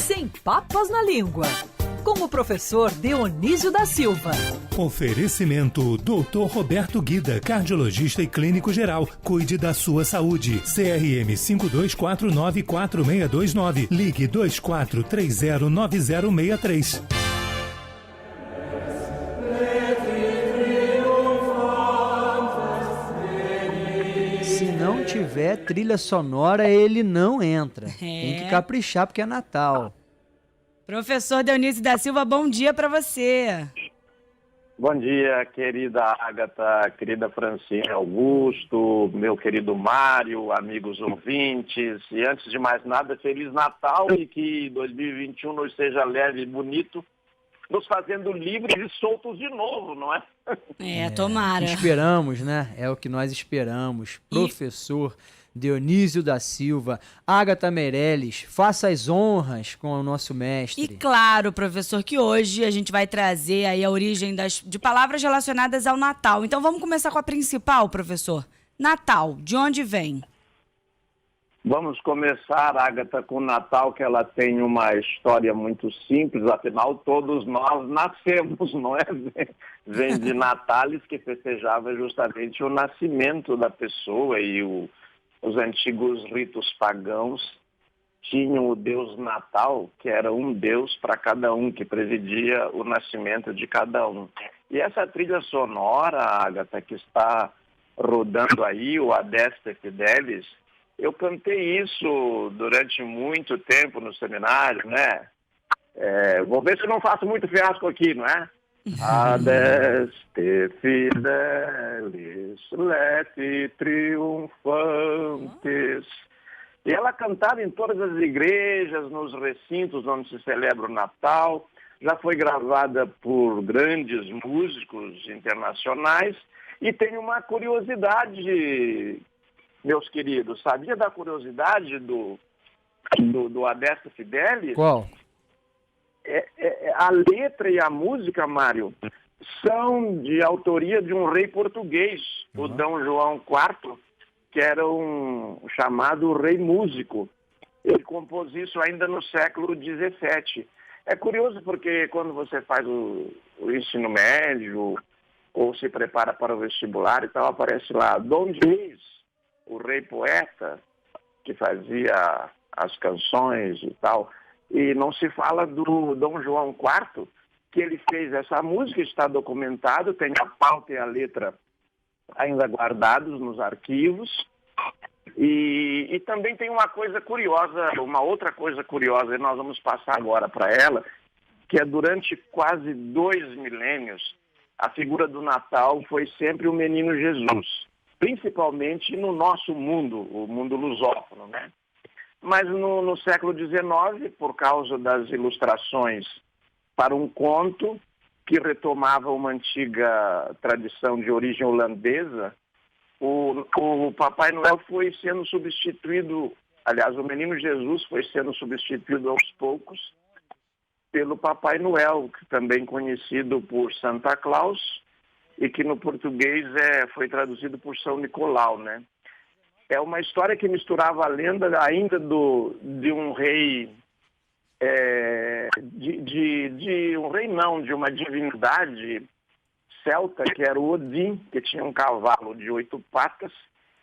Sem papas na língua, com o professor Dionísio da Silva. Oferecimento Dr. Roberto Guida, cardiologista e clínico geral. Cuide da sua saúde. CRM 52494629. Ligue 24309063. Se não tiver trilha sonora, ele não entra. Tem que caprichar porque é Natal. Professor Dionísio da Silva, bom dia para você. Bom dia, querida Ágata, querida Francine Augusto, meu querido Mário, amigos ouvintes. E antes de mais nada, Feliz Natal e que 2021 nos seja leve e bonito, nos fazendo livres e soltos de novo, não é? Tomara. Esperamos, né? É o que nós esperamos. Professor Dionísio da Silva, Ágata Meirelles, faça as honras com o nosso mestre. E claro, professor, que hoje a gente vai trazer aí a origem de palavras relacionadas ao Natal. Então vamos começar com a principal, professor. Natal, de onde vem? Vamos começar, Ágata, com o Natal, que ela tem uma história muito simples, afinal todos nós nascemos, não é? Vem de Natalis, que festejava justamente o nascimento da pessoa, e os antigos ritos pagãos tinham o Deus Natal, que era um Deus para cada um, que presidia o nascimento de cada um. E essa trilha sonora, Ágata, que está rodando aí, o Adeste Fidelis, eu cantei isso durante muito tempo no seminário, né? Vou ver se eu não faço muito fiasco aqui, não é? Adeste fidelis, leti triunfantes. E ela cantava em todas as igrejas, nos recintos onde se celebra o Natal. Já foi gravada por grandes músicos internacionais. E tem uma curiosidade, meus queridos. Sabia da curiosidade do Adeste Fidelis? Qual? A letra e a música, Mário, são de autoria de um rei português, o D. João IV, que era um chamado rei músico. Ele compôs isso ainda no século XVII. É curioso porque quando você faz o ensino médio ou se prepara para o vestibular e tal, aparece lá Dom Dinis, o rei poeta, que fazia as canções e tal. E não se fala do Dom João IV, que ele fez essa música, está documentado, tem a pauta e a letra ainda guardados nos arquivos. E também tem uma coisa curiosa, uma outra coisa curiosa, e nós vamos passar agora para ela, que é durante quase 2 milênios, a figura do Natal foi sempre o menino Jesus, principalmente no nosso mundo, o mundo lusófono, né? Mas no século XIX, por causa das ilustrações para um conto que retomava uma antiga tradição de origem holandesa, o Papai Noel foi sendo substituído, aliás, o Menino Jesus foi sendo substituído aos poucos pelo Papai Noel, que também conhecido por Santa Claus e que no português foi traduzido por São Nicolau, né? É uma história que misturava a lenda ainda de um rei, de uma divindade celta, que era o Odin, que tinha um cavalo de 8 patas,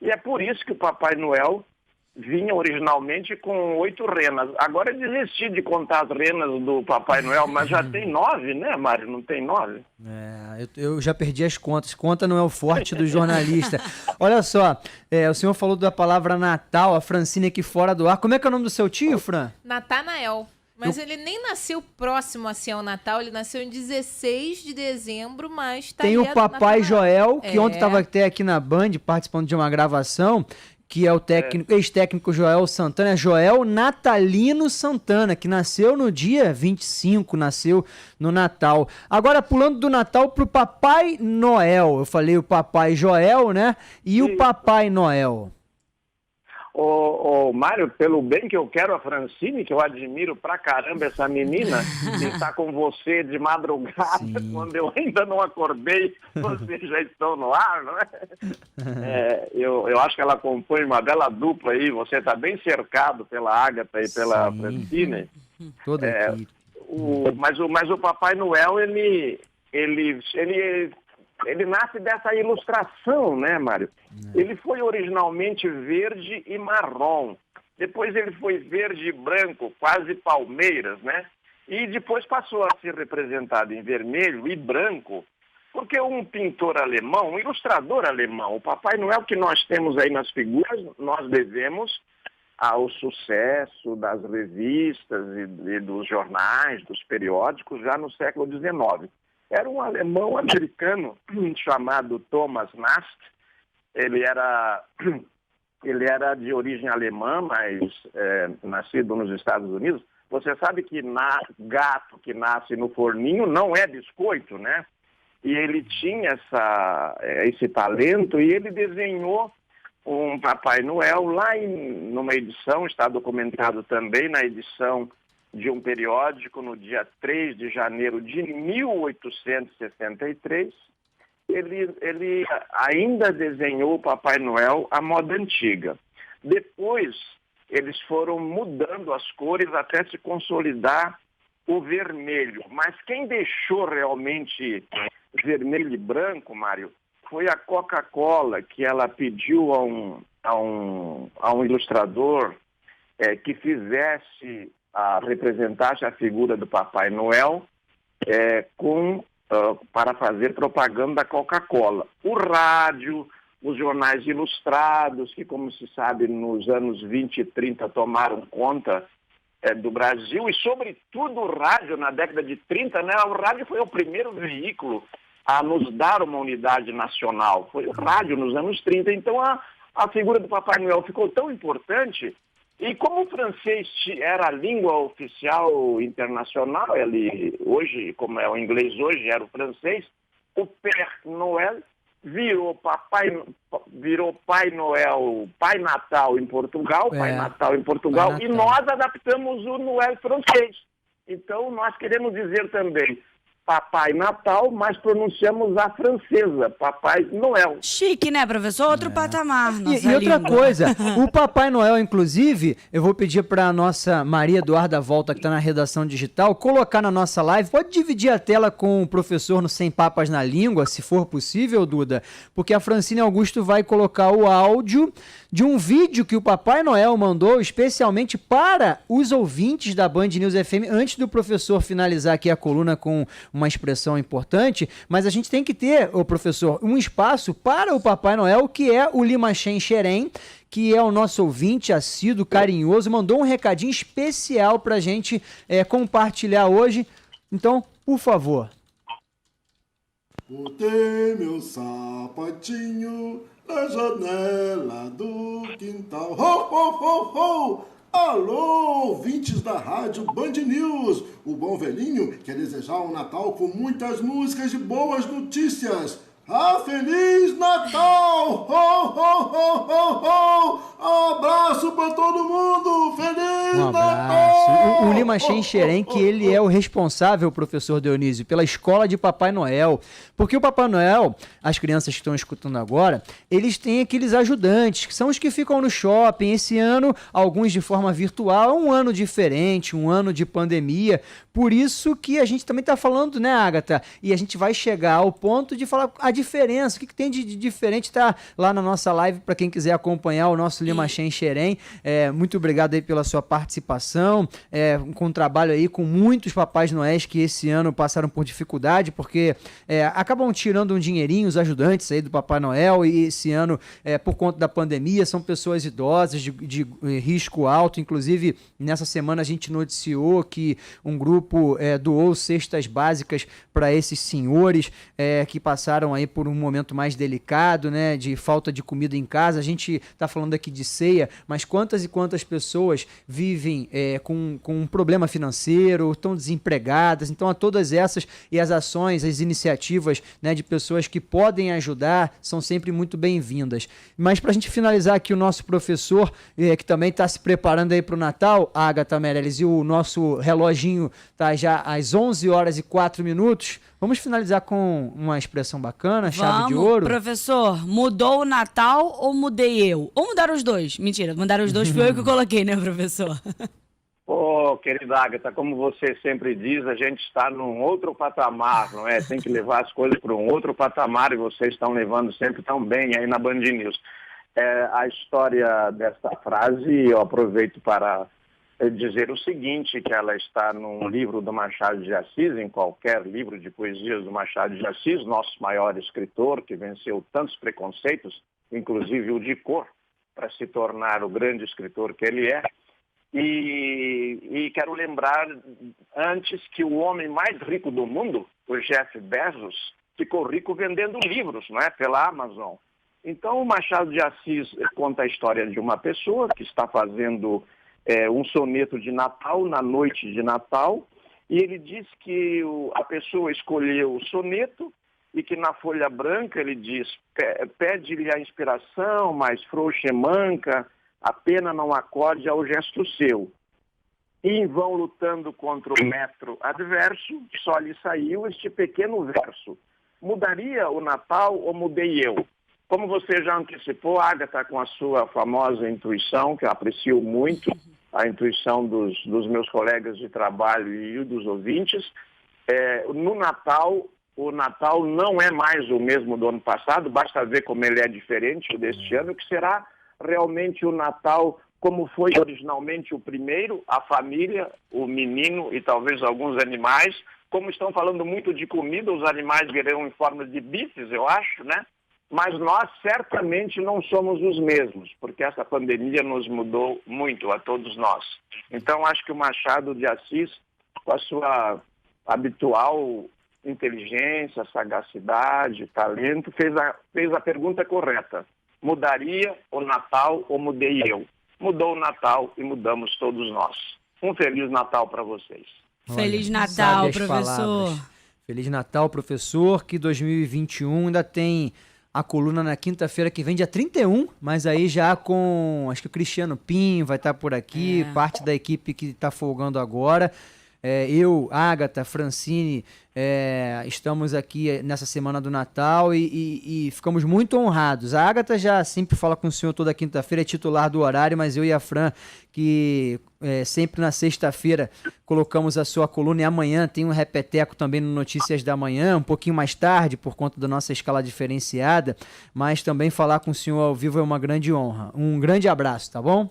e é por isso que o Papai Noel vinha originalmente com 8 renas. Agora eu desisti de contar as renas do Papai Noel, mas já tem 9, né, Mário? Não tem 9? Eu já perdi as contas. Conta não é o forte do jornalista. Olha só, o senhor falou da palavra Natal, a Francine aqui fora do ar. Como é que é o nome do seu tio, Fran? Natanael. Mas ele nem nasceu próximo assim ao Natal, ele nasceu em 16 de dezembro, mas tá tem o Papai Natanael. Joel, que ontem estava até aqui na Band participando de uma gravação, que é o ex-técnico Joel Santana, Joel Natalino Santana, que nasceu no dia 25, nasceu no Natal. Agora, pulando do Natal pro Papai Noel, eu falei o Papai Joel, né? E o Papai Noel? Ô, Mário, pelo bem que eu quero a Francine, que eu admiro pra caramba essa menina, que está com você de madrugada, quando eu ainda não acordei, vocês já estão no ar, não é? Eu acho que ela compõe uma bela dupla aí, você está bem cercado pela Ágata e pela Francine, Toda a equipe. Mas o Papai Noel, ele nasce dessa ilustração, né, Mário? Ele foi originalmente verde e marrom. Depois ele foi verde e branco, quase palmeiras, né? E depois passou a ser representado em vermelho e branco, porque um pintor alemão, um ilustrador alemão, o Papai Noel que nós temos aí nas figuras, nós devemos ao sucesso das revistas e dos jornais, dos periódicos, já no século XIX. Era um alemão americano chamado Thomas Nast. Ele era de origem alemã, mas nascido nos Estados Unidos. Você sabe que gato que nasce no forninho não é biscoito, né? E ele tinha esse talento e ele desenhou um Papai Noel lá numa edição, está documentado também na edição de um periódico no dia 3 de janeiro de 1863. Ele ainda desenhou o Papai Noel à moda antiga. Depois, eles foram mudando as cores até se consolidar o vermelho. Mas quem deixou realmente vermelho e branco, Mário, foi a Coca-Cola, que ela pediu a um ilustrador que representasse a figura do Papai Noel para fazer propaganda da Coca-Cola. O rádio, os jornais ilustrados, que, como se sabe, nos anos 20 e 30 tomaram conta do Brasil, e, sobretudo, o rádio, na década de 30, né? O rádio foi o primeiro veículo a nos dar uma unidade nacional. Foi o rádio nos anos 30. Então, a figura do Papai Noel ficou tão importante, e como o francês era a língua oficial internacional, hoje, como é o inglês hoje, era o francês, o Père Noël virou Pai Noel, Pai Natal em Portugal, Pai Natal em Portugal, e nós adaptamos o Noel francês. Então, nós queremos dizer também Papai Natal, mas pronunciamos a francesa, Papai Noel. Chique, né, professor? Outro patamar. E outra coisa, o Papai Noel, inclusive, eu vou pedir para a nossa Maria Eduarda Volta, que está na redação digital, colocar na nossa live. Pode dividir a tela com o professor no Sem Papas na Língua, se for possível, Duda, porque a Francine Augusto vai colocar o áudio de um vídeo que o Papai Noel mandou especialmente para os ouvintes da Band News FM, antes do professor finalizar aqui a coluna com uma expressão importante, mas a gente tem que ter, professor, um espaço para o Papai Noel, que é o Limachem Xerém, que é o nosso ouvinte assíduo, carinhoso, mandou um recadinho especial para a gente compartilhar hoje. Então, por favor. Botei meu sapatinho na janela do quintal. Ho, ho, ho, ho! Alô, ouvintes da rádio Band News! O bom velhinho quer desejar um Natal com muitas músicas e boas notícias. Feliz Natal! Ho, ho, ho, ho, ho! Abraço pra todo mundo! Feliz Natal! O Limachem Xerém, que ele é o responsável, professor Dionísio, pela escola de Papai Noel. Porque o Papai Noel, as crianças que estão escutando agora, eles têm aqueles ajudantes, que são os que ficam no shopping. Esse ano, alguns de forma virtual, um ano diferente, um ano de pandemia. Por isso que a gente também está falando, né, Agatha? E a gente vai chegar ao ponto de falar a diferença, o que tem de diferente, tá lá na nossa live, para quem quiser acompanhar o nosso Limachem Xerém. Muito obrigado aí pela sua participação, com um trabalho aí com muitos Papais Noéis que esse ano passaram por dificuldade, porque acabam tirando um dinheirinho os ajudantes aí do Papai Noel, e esse ano, por conta da pandemia, são pessoas idosas de risco alto. Inclusive, nessa semana a gente noticiou que um grupo doou cestas básicas para esses senhores que passaram aí por um momento mais delicado, né, de falta de comida em casa. A gente está falando aqui de ceia, mas quantas e quantas pessoas vivem com um problema financeiro, estão desempregadas. Então, a todas essas e as ações, as iniciativas, né, de pessoas que podem ajudar são sempre muito bem-vindas. Mas para a gente finalizar aqui, o nosso professor, que também está se preparando aí para o Natal, Agatha Meirelles, e o nosso reloginho está já às 11h04. Vamos finalizar com uma expressão bacana, chave de ouro? Professor, mudou o Natal ou mudei eu? Ou mudaram os dois? Mentira, mudaram os dois, foi eu que coloquei, né, professor? querida Agatha, como você sempre diz, a gente está num outro patamar, não é? Tem que levar as coisas para um outro patamar e vocês estão levando sempre tão bem aí na Band News. A história dessa frase, eu aproveito para dizer o seguinte, que ela está num livro do Machado de Assis, em qualquer livro de poesias do Machado de Assis, nosso maior escritor, que venceu tantos preconceitos, inclusive o de cor, para se tornar o grande escritor que ele é. E quero lembrar antes que o homem mais rico do mundo, o Jeff Bezos, ficou rico vendendo livros, não é? Pela Amazon. Então o Machado de Assis conta a história de uma pessoa que está fazendo um soneto de Natal, na noite de Natal, e ele diz que a pessoa escolheu o soneto e que na folha branca ele diz, pede-lhe a inspiração, mas frouxa e manca, a pena não acorde ao gesto seu. E em vão lutando contra o metro adverso, só lhe saiu este pequeno verso. Mudaria o Natal ou mudei eu? Como você já antecipou, Agatha, com a sua famosa intuição, que eu aprecio muito, a intuição dos meus colegas de trabalho e dos ouvintes, no Natal, o Natal não é mais o mesmo do ano passado, basta ver como ele é diferente deste ano, que será realmente o Natal como foi originalmente o primeiro, a família, o menino e talvez alguns animais. Como estão falando muito de comida, os animais virão em forma de bifes, eu acho, né? Mas nós certamente não somos os mesmos, porque essa pandemia nos mudou muito a todos nós. Então, acho que o Machado de Assis, com a sua habitual inteligência, sagacidade, talento, fez a pergunta correta. Mudaria o Natal ou mudei eu? Mudou o Natal e mudamos todos nós. Um Feliz Natal para vocês. Feliz Natal, professor. Palavras. Feliz Natal, professor, que 2021 ainda tem a coluna na quinta-feira que vem, dia 31, mas aí já com, acho que o Cristiano Pim vai estar por aqui, parte da equipe que está folgando agora. Eu, Agatha, Francine, estamos aqui nessa semana do Natal e ficamos muito honrados. A Agatha já sempre fala com o senhor toda quinta-feira, é titular do horário, mas eu e a Fran, que sempre na sexta-feira colocamos a sua coluna, e amanhã tem um repeteco também no Notícias da Manhã, um pouquinho mais tarde, por conta da nossa escala diferenciada, mas também falar com o senhor ao vivo é uma grande honra. Um grande abraço, tá bom?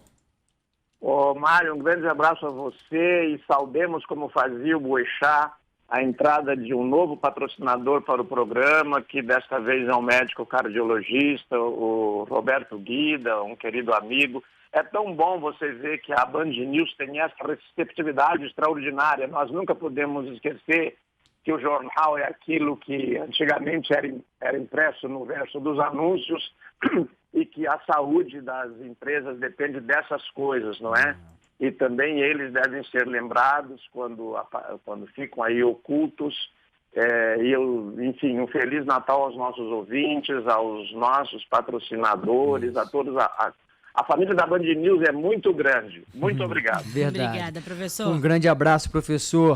Mário, um grande abraço a você e saudemos, como fazia o Boechat, a entrada de um novo patrocinador para o programa, que desta vez é um médico cardiologista, o Roberto Guida, um querido amigo. É tão bom você ver que a Band News tem essa receptividade extraordinária. Nós nunca podemos esquecer que o jornal é aquilo que antigamente era impresso no verso dos anúncios e que a saúde das empresas depende dessas coisas, não é? E também eles devem ser lembrados quando ficam aí ocultos. Enfim, um Feliz Natal aos nossos ouvintes, aos nossos patrocinadores, a todos. A família da Band News é muito grande. Muito obrigado. Verdade. Obrigada, professor. Um grande abraço, professor.